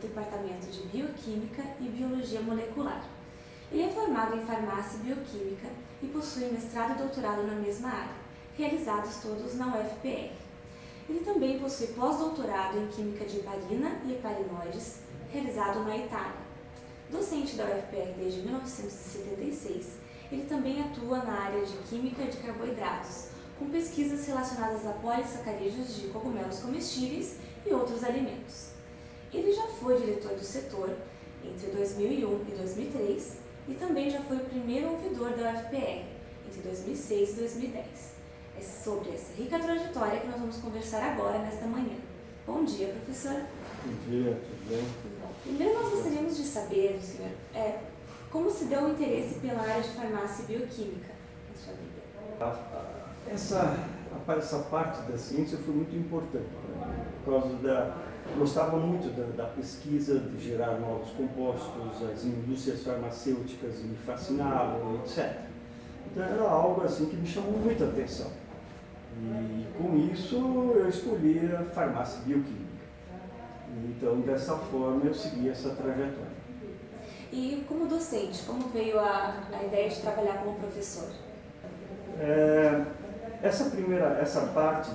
Departamento de Bioquímica e Biologia Molecular. Ele é formado em Farmácia e Bioquímica e possui mestrado e doutorado na mesma área, realizados todos na UFPR. Ele também possui pós-doutorado em Química de Heparina e Heparinoides, realizado na Itália. Docente da UFPR desde 1976, ele também atua na área de Química de Carboidratos, com pesquisas relacionadas a polissacarídeos de cogumelos comestíveis e outros alimentos. Ele já foi diretor do setor entre 2001 e 2003 e também já foi o primeiro ouvidor da UFPR entre 2006 e 2010. É sobre essa rica trajetória que nós vamos conversar agora, nesta manhã. Bom dia, professor. Bom dia, tudo bem? Primeiro nós gostaríamos de saber, senhor, como se deu o interesse pela área de farmácia e bioquímica na sua vida? Essa parte da ciência foi muito importante para mim, por causa gostava muito da pesquisa, de gerar novos compostos, as indústrias farmacêuticas me fascinavam, etc. Então era algo assim que me chamou muita atenção. E com isso eu escolhi a farmácia e bioquímica. Então dessa forma eu segui essa trajetória. E como docente, como veio a ideia de trabalhar como professor? Essa parte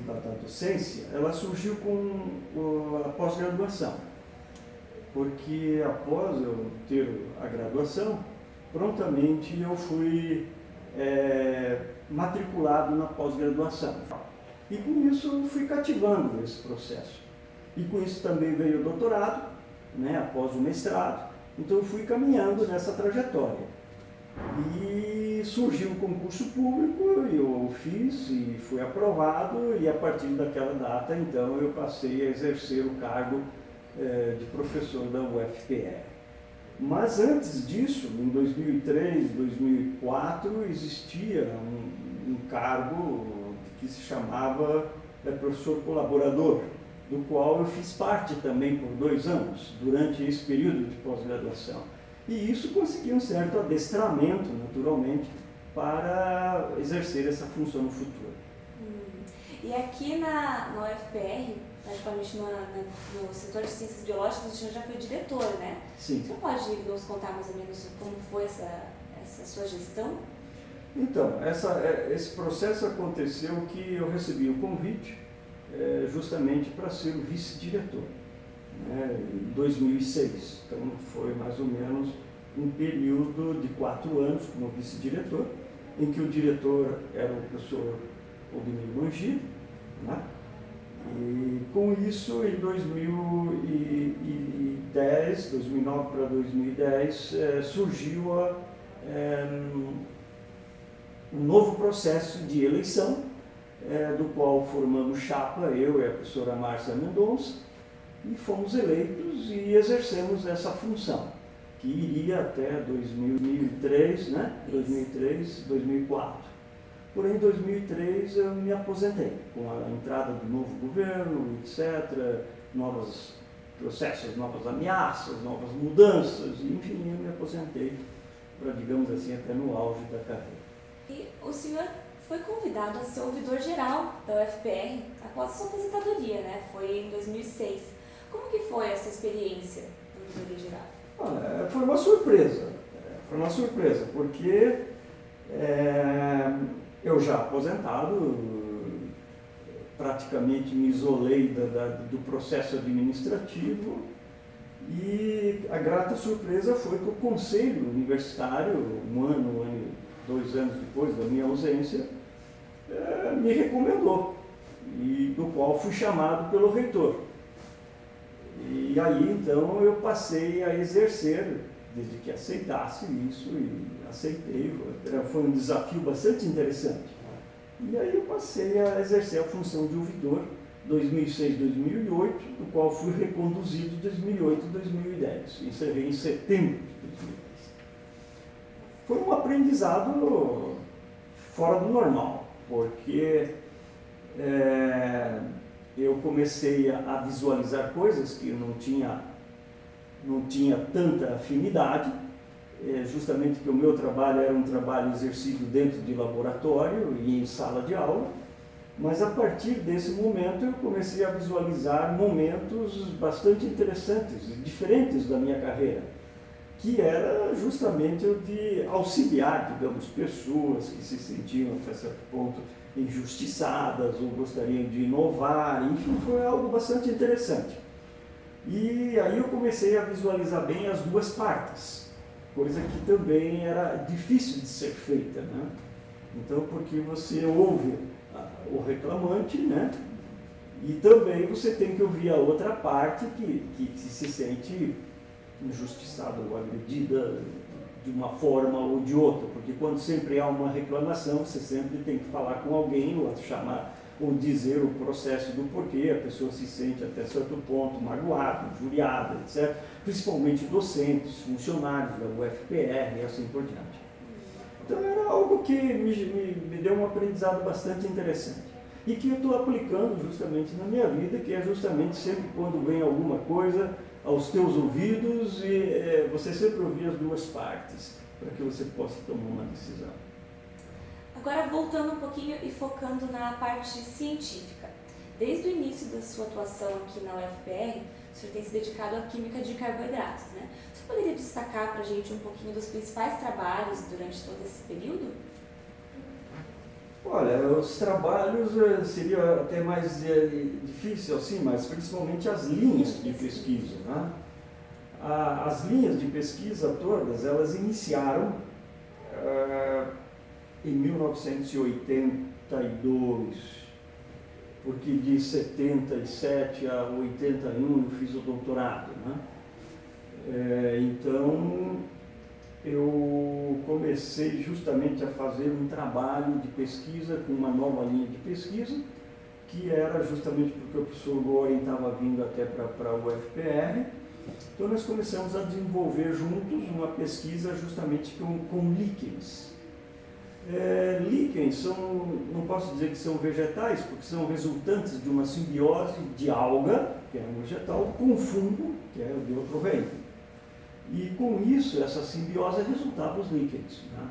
da docência, ela surgiu com a pós-graduação, porque após eu ter a graduação, prontamente eu fui matriculado na pós-graduação. E com isso eu fui cativando esse processo. E com isso também veio o doutorado, né, após o mestrado. Então eu fui caminhando nessa trajetória. E surgiu um concurso público, eu fiz e fui aprovado, e a partir daquela data, então, eu passei a exercer o cargo de professor da UFPR. Mas antes disso, em 2003, 2004, existia um cargo que se chamava professor colaborador, do qual eu fiz parte também por 2 anos, durante esse período de pós-graduação. E isso conseguiu um certo adestramento, naturalmente, para exercer essa função no futuro. E aqui na UFPR, particularmente no setor de ciências biológicas, o senhor já foi diretor, né? Sim. Você pode nos contar mais ou menos como foi essa sua gestão? Então, esse processo aconteceu que eu recebi o convite justamente para ser o vice-diretor, né, em 2006. Então, foi mais ou menos um período de 4 anos como vice-diretor, em que o diretor era o professor Odemir Mangi, né? E com isso, em 2010, 2009 para 2010, surgiu um novo processo de eleição, do qual formamos chapa, eu e a professora Márcia Mendonça, e fomos eleitos e exercemos essa função, que iria até 2003, né? 2003, 2004. Porém, em 2003 eu me aposentei, com a entrada do novo governo, etc., novos processos, novas ameaças, novas mudanças, enfim, eu me aposentei para, digamos assim, até no auge da carreira. E o senhor foi convidado a ser ouvidor geral da UFPR após a sua aposentadoria, né? Foi em 2006. Como que foi essa experiência de ouvidoria geral? Olha, foi uma surpresa. Foi uma surpresa, porque eu já aposentado, praticamente me isolei do processo administrativo, e a grata surpresa foi que o conselho universitário, 2 anos depois da minha ausência, me recomendou, e do qual fui chamado pelo reitor. E aí, então, eu passei a exercer, desde que aceitasse isso, e aceitei, foi um desafio bastante interessante. E aí eu passei a exercer a função de ouvidor 2006, 2008, do qual fui reconduzido 2008 e 2010. Encerrei em setembro de 2010. Foi um aprendizado fora do normal, porque eu comecei a visualizar coisas que eu não tinha tanta afinidade, justamente porque o meu trabalho era um trabalho exercido dentro de laboratório e em sala de aula, Mas a partir desse momento eu comecei a visualizar momentos bastante interessantes, diferentes da minha carreira, que era justamente o de auxiliar, digamos, pessoas que se sentiam até certo ponto injustiçadas ou gostariam de inovar, enfim, foi algo bastante interessante. E aí eu comecei a visualizar bem as duas partes, coisa que também era difícil de ser feita, né? Então, porque você ouve o reclamante, né? E também você tem que ouvir a outra parte que se sente injustiçada ou agredida de uma forma ou de outra, porque quando sempre há uma reclamação, você sempre tem que falar com alguém ou chamar ou dizer o processo do porquê a pessoa se sente até certo ponto magoada, injuriada, etc. Principalmente docentes, funcionários da UFPR e assim por diante. Então era algo que me deu um aprendizado bastante interessante e que eu estou aplicando justamente na minha vida, que é justamente sempre quando vem alguma coisa aos teus ouvidos e você sempre ouvir as duas partes para que você possa tomar uma decisão. Agora voltando um pouquinho e focando na parte científica. Desde o início da sua atuação aqui na UFPR, o senhor tem se dedicado à química de carboidratos, né? Você poderia destacar para a gente um pouquinho dos principais trabalhos durante todo esse período? Olha, os trabalhos seria até mais difícil assim, mas principalmente as linhas de pesquisa, né? As linhas de pesquisa todas, elas iniciaram em 1982, porque de 77 a 81 eu fiz o doutorado, né? Então, eu comecei justamente a fazer um trabalho de pesquisa com uma nova linha de pesquisa, que era justamente porque o professor Loren estava vindo até para a UFPR. Então, nós começamos a desenvolver juntos uma pesquisa justamente com líquens. Líquens não posso dizer que são vegetais, porque são resultantes de uma simbiose de alga, que é um vegetal, com fungo, que é de outro reino. E com isso, essa simbiose resultava os líquens, né?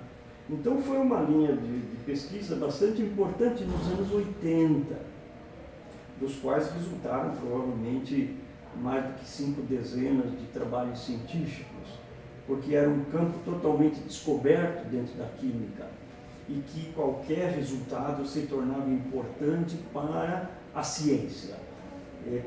Então foi uma linha de pesquisa bastante importante nos anos 80, dos quais resultaram provavelmente mais do que 5 dezenas de trabalhos científicos, porque era um campo totalmente descoberto dentro da química e que qualquer resultado se tornava importante para a ciência.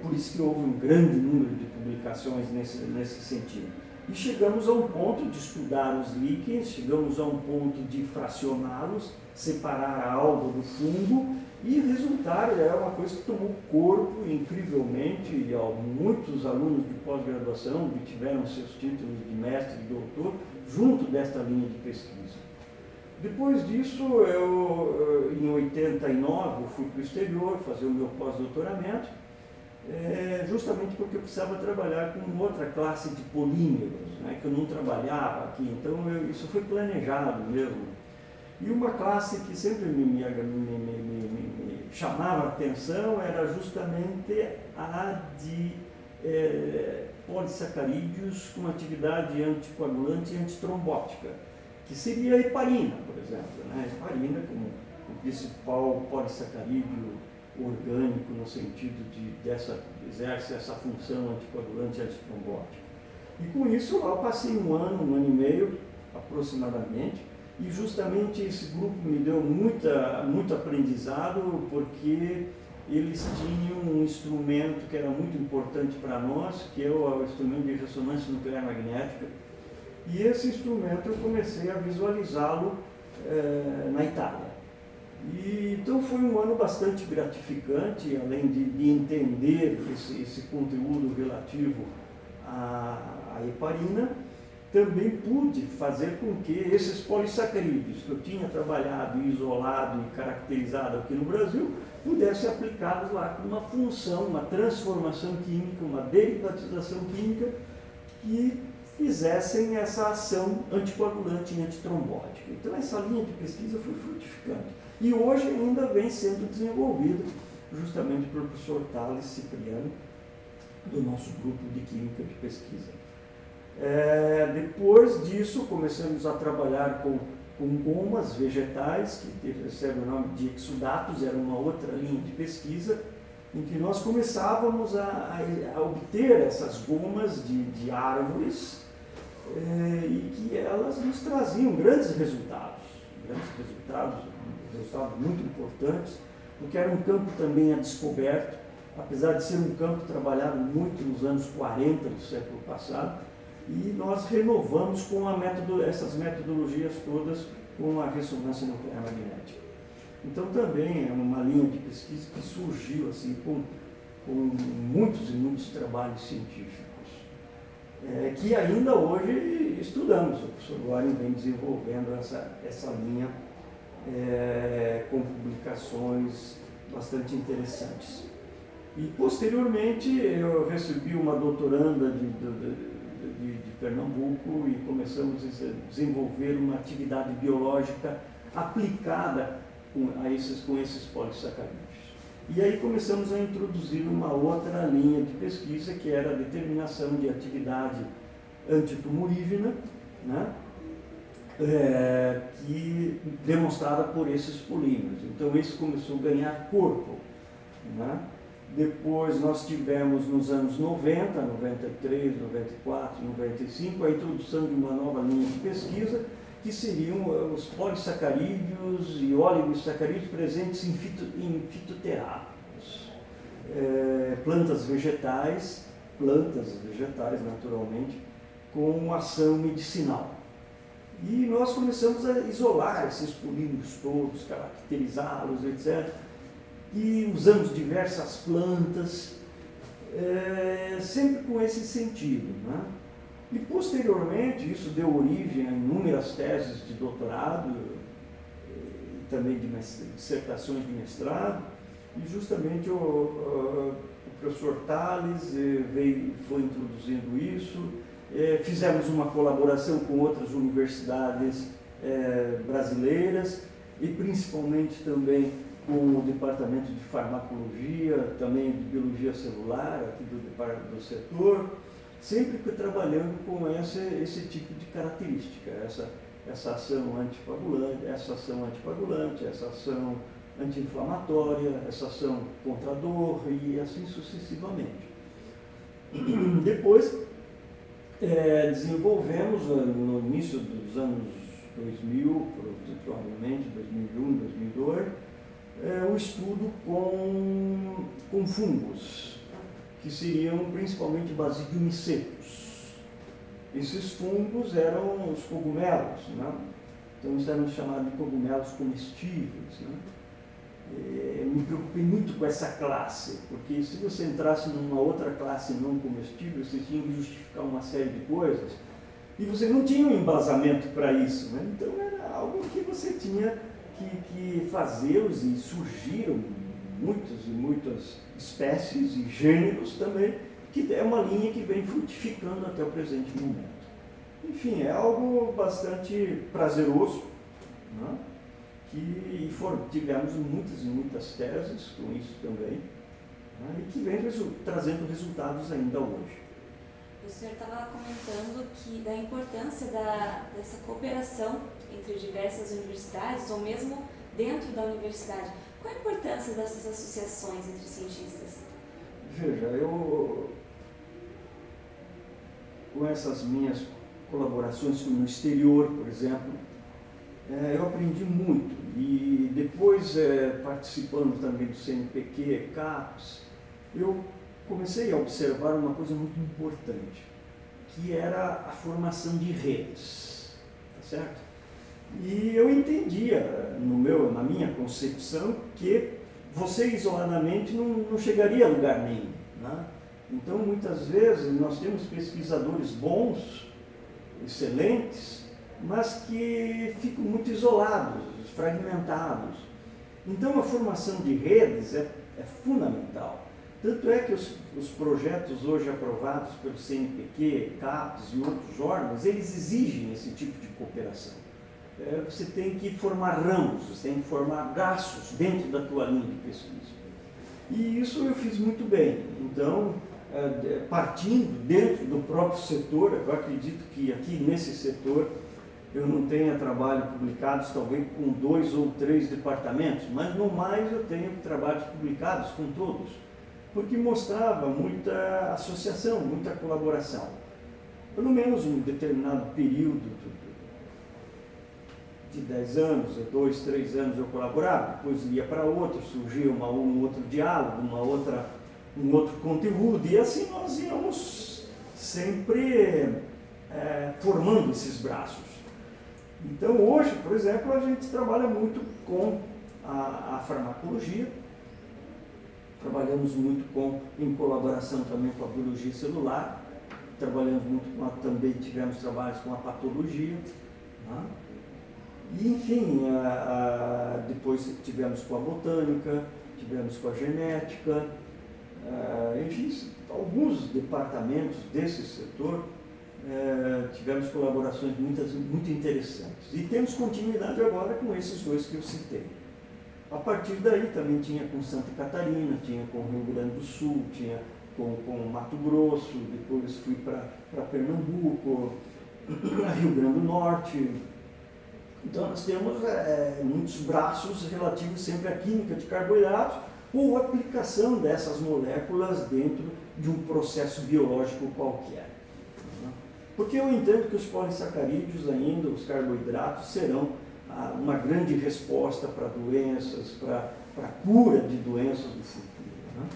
Por isso que houve um grande número de publicações nesse sentido. E chegamos a um ponto de estudar os líquens, chegamos a um ponto de fracioná-los, separar a alga do fungo, e o resultado é uma coisa que tomou corpo incrivelmente, e muitos alunos de pós-graduação obtiveram seus títulos de mestre e doutor junto desta linha de pesquisa. Depois disso, em 89, eu fui para o exterior fazer o meu pós-doutoramento, justamente porque eu precisava trabalhar com outra classe de polímeros, né, que eu não trabalhava aqui, então isso foi planejado mesmo. E uma classe que sempre me chamava a atenção era justamente a de polissacarídeos com atividade anticoagulante e antitrombótica, que seria a heparina, por exemplo, né? A heparina como o principal polissacarídeo orgânico no sentido de exerce essa função anticoagulante e antitrombótica. E com isso lá eu passei um ano e meio aproximadamente, e justamente esse grupo me deu muito aprendizado, porque eles tinham um instrumento que era muito importante para nós, que é o instrumento de ressonância nuclear magnética, e esse instrumento eu comecei a visualizá-lo na Itália. Então foi um ano bastante gratificante, além de entender esse conteúdo relativo à heparina, também pude fazer com que esses polissacarídeos que eu tinha trabalhado, isolado e caracterizado aqui no Brasil, pudessem aplicá-los lá com uma função, uma transformação química, uma derivatização química que fizessem essa ação anticoagulante e antitrombótica. Então essa linha de pesquisa foi frutificante. E hoje ainda vem sendo desenvolvida justamente pelo professor Thales Cipriano, do nosso grupo de Química de Pesquisa. Depois disso, começamos a trabalhar com com gomas vegetais, que recebe o nome de exudatos, era uma outra linha de pesquisa, em que nós começávamos a obter essas gomas de árvores e que elas nos traziam grandes resultados muito importantes, porque era um campo também a descoberto, apesar de ser um campo trabalhado muito nos anos 40 do século passado, e nós renovamos com essas metodologias todas com a ressonância nuclear magnética. Então também é uma linha de pesquisa que surgiu assim, com muitos e muitos trabalhos científicos, que ainda hoje estudamos. O professor Gorin vem desenvolvendo essa linha com publicações bastante interessantes. E posteriormente eu recebi uma doutoranda de Pernambuco e começamos a desenvolver uma atividade biológica aplicada com esses polissacarídeos. E aí começamos a introduzir uma outra linha de pesquisa, que era a determinação de atividade antitumorígena, né? Que demonstrada por esses polímeros. Então isso começou a ganhar corpo, né? Depois nós tivemos nos anos 90, 93, 94, 95, a introdução de uma nova linha de pesquisa, que seriam os polissacarídeos e oligosacarídeos presentes em fitoterápicos, plantas vegetais naturalmente, com ação medicinal. E nós começamos a isolar esses polímeros todos, caracterizá-los, etc., e usamos diversas plantas, sempre com esse sentido, né? E posteriormente isso deu origem a inúmeras teses de doutorado, também de dissertações de mestrado, e justamente o professor Tales foi introduzindo isso. Fizemos uma colaboração com outras universidades brasileiras e principalmente também com o Departamento de Farmacologia, também de Biologia Celular, aqui do setor, sempre trabalhando com esse tipo de característica, essa ação anticoagulante, essa ação anti-inflamatória, essa ação contra a dor e assim sucessivamente. Depois, desenvolvemos no início dos anos 2000, provavelmente 2001, 2002, um estudo com fungos, que seriam principalmente basidiomycetos. Esses fungos eram os cogumelos, né? Então isso eram chamados de cogumelos comestíveis, né? Me preocupei muito com essa classe, porque se você entrasse numa outra classe não comestível, você tinha que justificar uma série de coisas, e você não tinha um embasamento para isso, né? Então era algo que você tinha que fazê-los, e surgiram muitas e muitas espécies e gêneros também, que é uma linha que vem frutificando até o presente momento. Enfim, é algo bastante prazeroso, né? Tivemos muitas e muitas teses com isso também, né? E que vem trazendo resultados ainda hoje. O senhor estava comentando da importância dessa cooperação entre diversas universidades, ou mesmo dentro da universidade. Qual a importância dessas associações entre cientistas? Veja, com essas minhas colaborações no exterior, por exemplo, eu aprendi muito. E depois, participando também do CNPq, CAPES, eu comecei a observar uma coisa muito importante, que era a formação de redes, tá certo? E eu entendia, na minha concepção, que você isoladamente não chegaria a lugar nenhum, né? Então, muitas vezes, nós temos pesquisadores bons, excelentes, mas que ficam muito isolados, fragmentados. Então, a formação de redes é fundamental. Tanto é que os projetos hoje aprovados pelo CNPq, CAPES e outros órgãos, eles exigem esse tipo de cooperação. Você tem que formar ramos, você tem que formar braços dentro da tua linha de pesquisa. E isso eu fiz muito bem. Então, partindo dentro do próprio setor, eu acredito que aqui nesse setor eu não tenha trabalhos publicados, talvez com 2 ou 3 departamentos, mas no mais eu tenho trabalhos publicados com todos, porque mostrava muita associação, muita colaboração. Pelo menos um determinado período de 10 anos, 2, 3 anos eu colaborava, depois ia para outro, surgia um outro diálogo, um outro conteúdo, e assim nós íamos sempre formando esses braços. Então hoje, por exemplo, a gente trabalha muito com a farmacologia, trabalhamos muito em colaboração também com a biologia celular, trabalhamos muito também tivemos trabalhos com a patologia, né? E enfim, depois tivemos com a botânica, tivemos com a genética, enfim, alguns departamentos desse setor tivemos colaborações muito interessantes. E temos continuidade agora com esses 2 que eu citei. A partir daí também tinha com Santa Catarina, tinha com Rio Grande do Sul, tinha com Mato Grosso, depois fui para Pernambuco, Rio Grande do Norte. Então nós temos muitos braços relativos sempre à química de carboidratos ou aplicação dessas moléculas dentro de um processo biológico qualquer. Porque eu entendo que os polissacarídeos ainda, os carboidratos, serão uma grande resposta para doenças, para a cura de doenças do futuro, né?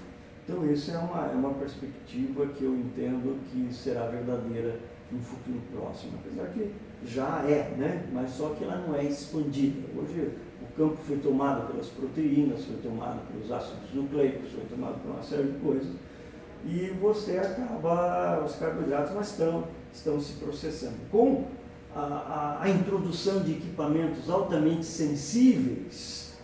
Então essa é uma perspectiva que eu entendo que será verdadeira no futuro próximo, apesar que já né? Mas só que ela não é expandida. Hoje o campo foi tomado pelas proteínas, foi tomado pelos ácidos nucleicos, foi tomado por uma série de coisas, e você acaba, os carboidratos mas estão se processando. Com a introdução de equipamentos altamente sensíveis,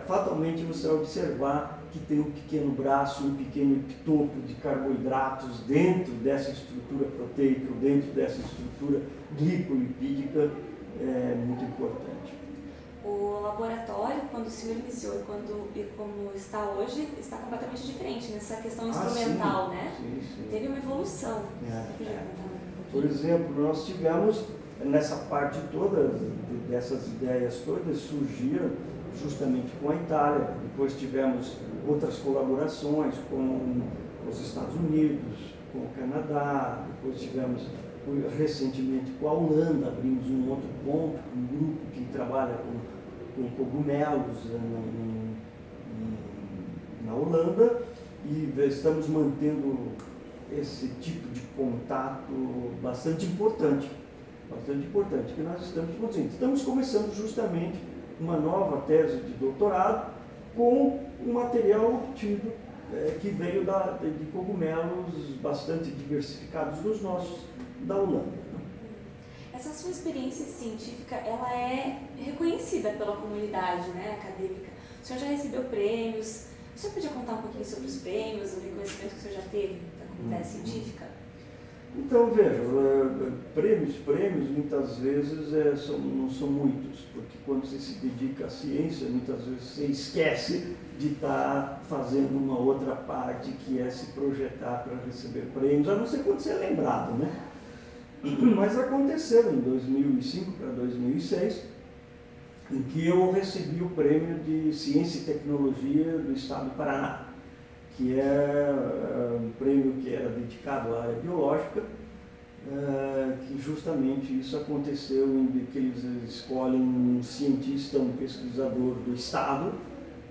fatalmente você vai observar que tem um pequeno braço, um pequeno epitopo de carboidratos dentro dessa estrutura proteica, dentro dessa estrutura glicolipídica, muito importante. O laboratório, quando o senhor iniciou e como está hoje, está completamente diferente nessa questão instrumental, sim, né? Sim. Teve uma evolução. Por exemplo, nós tivemos, nessa parte toda, dessas ideias todas, surgiram justamente com a Itália, depois tivemos outras colaborações com os Estados Unidos, com o Canadá, depois tivemos recentemente com a Holanda, abrimos um outro ponto, um grupo que trabalha com cogumelos na Holanda, e estamos mantendo esse tipo de contato bastante importante, que nós estamos produzindo. Estamos começando justamente uma nova tese de doutorado com um material obtido que veio de cogumelos bastante diversificados dos nossos da Holanda. Essa sua experiência científica, ela é reconhecida pela comunidade, né, acadêmica. O senhor já recebeu prêmios. O senhor podia contar um pouquinho sobre os prêmios, o reconhecimento que o senhor já teve da comunidade científica? Então, veja, prêmios muitas vezes não são muitos, porque quando você se dedica à ciência, muitas vezes você esquece de estar fazendo uma outra parte, que é se projetar para receber prêmios, a não ser quando você é lembrado, né? Mas aconteceu em 2005 para 2006, em que eu recebi o prêmio de Ciência e Tecnologia do Estado do Paraná, que é um prêmio que era dedicado à área biológica, que justamente isso aconteceu em que eles escolhem um cientista, um pesquisador do Estado,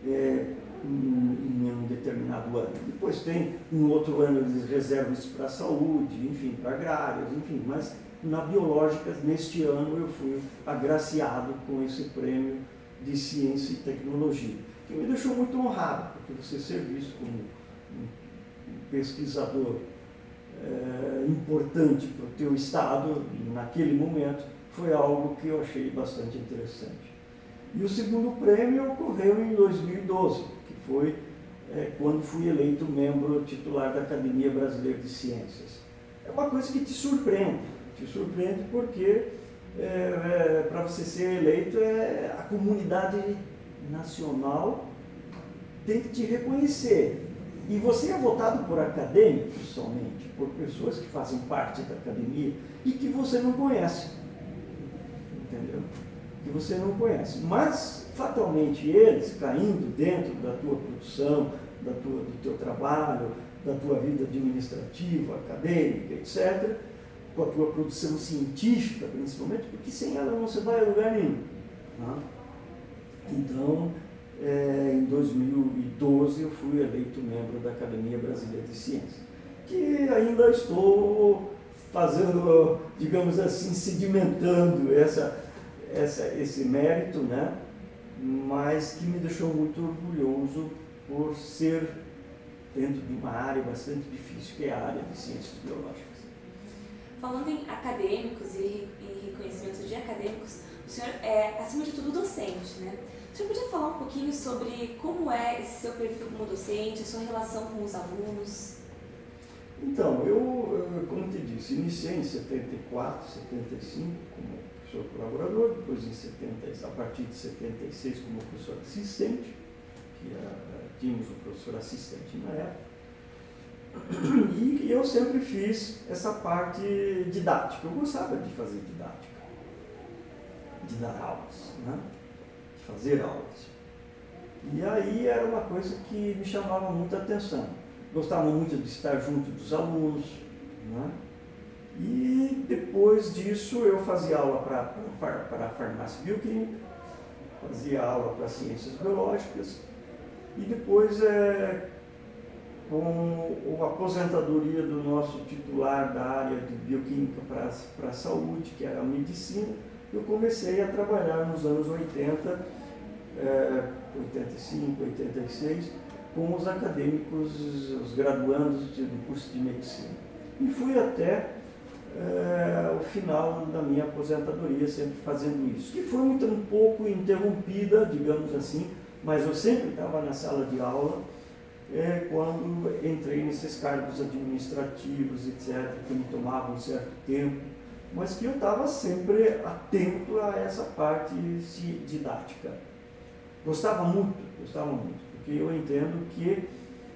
em um determinado ano. Depois tem um outro ano eles reservam isso para a saúde, enfim, para agrárias, enfim, mas na biológica, neste ano eu fui agraciado com esse prêmio de Ciência e Tecnologia, que me deixou muito honrado, porque você ser visto como um pesquisador importante para o teu estado, naquele momento, foi algo que eu achei bastante interessante. E o segundo prêmio ocorreu em 2012, que foi quando fui eleito membro titular da Academia Brasileira de Ciências. É uma coisa que te surpreende porque para você ser eleito a comunidade nacional tem que te reconhecer. E você é votado por acadêmicos somente, por pessoas que fazem parte da academia e que você não conhece. entendeu? Que você não conhece. Mas, fatalmente, eles caindo dentro da tua produção, do teu trabalho, da tua vida administrativa, acadêmica, etc., com a tua produção científica, principalmente, porque sem ela não se vai a lugar nenhum. Né? Então, em 2012, eu fui eleito membro da Academia Brasileira de Ciências, que ainda estou fazendo, digamos assim, sedimentando esse mérito, né? Mas que me deixou muito orgulhoso por ser dentro de uma área bastante difícil, que é a área de ciências biológicas. Falando em acadêmicos e reconhecimento de acadêmicos, o senhor é, acima de tudo, docente, né? O senhor podia falar um pouquinho sobre como é esse seu perfil como docente, a sua relação com os alunos? Então, eu, como te disse, iniciei em 74, 75 como professor colaborador, depois a partir de 76 como professor assistente, que tínhamos o professor assistente na época. E eu sempre fiz essa parte didática. Eu gostava de fazer didática, de dar aulas, né? De fazer aulas. E aí era uma coisa que me chamava muita atenção. Gostava muito de estar junto dos alunos, né? E depois disso eu fazia aula para a farmácia bioquímica, fazia aula para ciências biológicas e depois com a aposentadoria do nosso titular da área de bioquímica para a saúde, que era a medicina, eu comecei a trabalhar nos anos 80, 85, 86, com os acadêmicos, os graduandos do curso de medicina. E fui até o final da minha aposentadoria, sempre fazendo isso, que foi um pouco interrompida, digamos assim, mas eu sempre estava na sala de aula quando entrei nesses cargos administrativos, etc., que me tomavam um certo tempo, mas que eu estava sempre atento a essa parte didática. Gostava muito, porque eu entendo que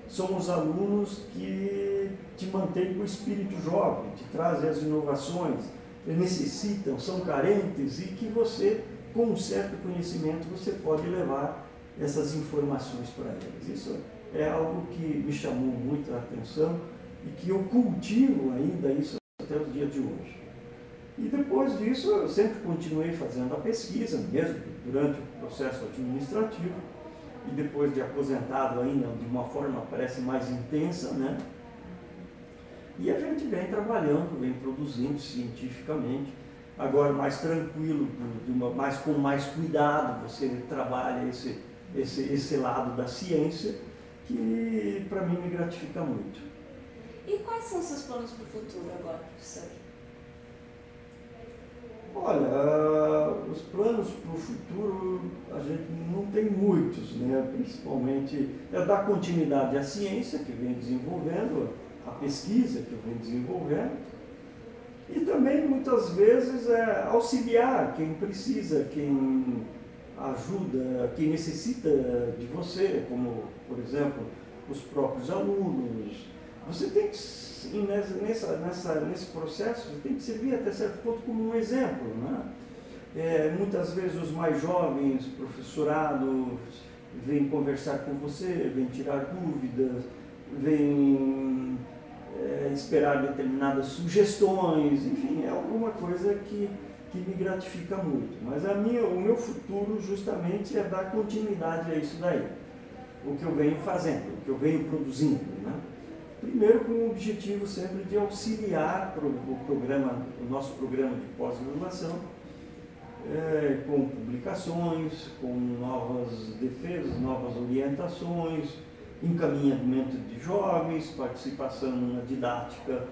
são os alunos que te mantêm com o espírito jovem, te trazem as inovações, necessitam, são carentes e que você, com um certo conhecimento, você pode levar essas informações para eles. Isso é algo que me chamou muito a atenção e que eu cultivo ainda isso até o dia de hoje. E depois disso, eu sempre continuei fazendo a pesquisa, mesmo durante o processo administrativo, e depois de aposentado ainda de uma forma parece mais intensa, né? E a gente vem trabalhando, vem produzindo cientificamente, agora mais tranquilo, com mais cuidado, você trabalha esse lado da ciência, que para mim me gratifica muito. E quais são os seus planos para o futuro agora, professor? Olha, os planos para o futuro a gente não tem muitos, né? Principalmente é dar continuidade à ciência que vem desenvolvendo, à pesquisa que eu venho desenvolvendo, e também muitas vezes auxiliar quem precisa, quem ajuda, quem necessita de você, como, por exemplo, os próprios alunos. Você tem que, nesse processo, você tem que servir até certo ponto como um exemplo, né? Muitas vezes os mais jovens, professorado, vêm conversar com você, vêm tirar dúvidas, vêm esperar determinadas sugestões, enfim, é alguma coisa que me gratifica muito. Mas o meu futuro justamente é dar continuidade a isso daí, o que eu venho fazendo, o que eu venho produzindo, né? Primeiro com o objetivo sempre de auxiliar o nosso programa de pós-graduação, com publicações, com novas defesas, novas orientações, encaminhamento de jovens, participação na didática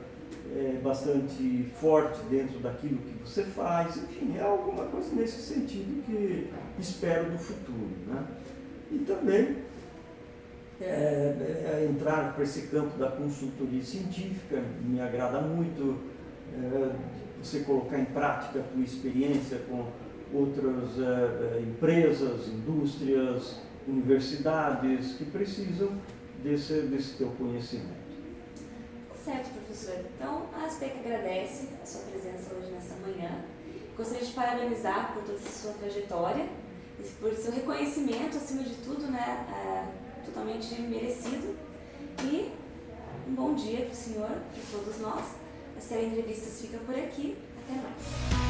bastante forte dentro daquilo que você faz, enfim, é alguma coisa nesse sentido que espero do futuro, né? E também entrar para esse campo da consultoria científica, me agrada muito, você colocar em prática a tua experiência com outras empresas, indústrias, universidades que precisam desse teu conhecimento. Certo, professor. Então, a ASPEC agradece a sua presença hoje nesta manhã. Gostaria de parabenizar por toda essa sua trajetória, por seu reconhecimento, acima de tudo, né, totalmente merecido. E um bom dia para o senhor, para todos nós. A série Entrevistas fica por aqui. Até mais.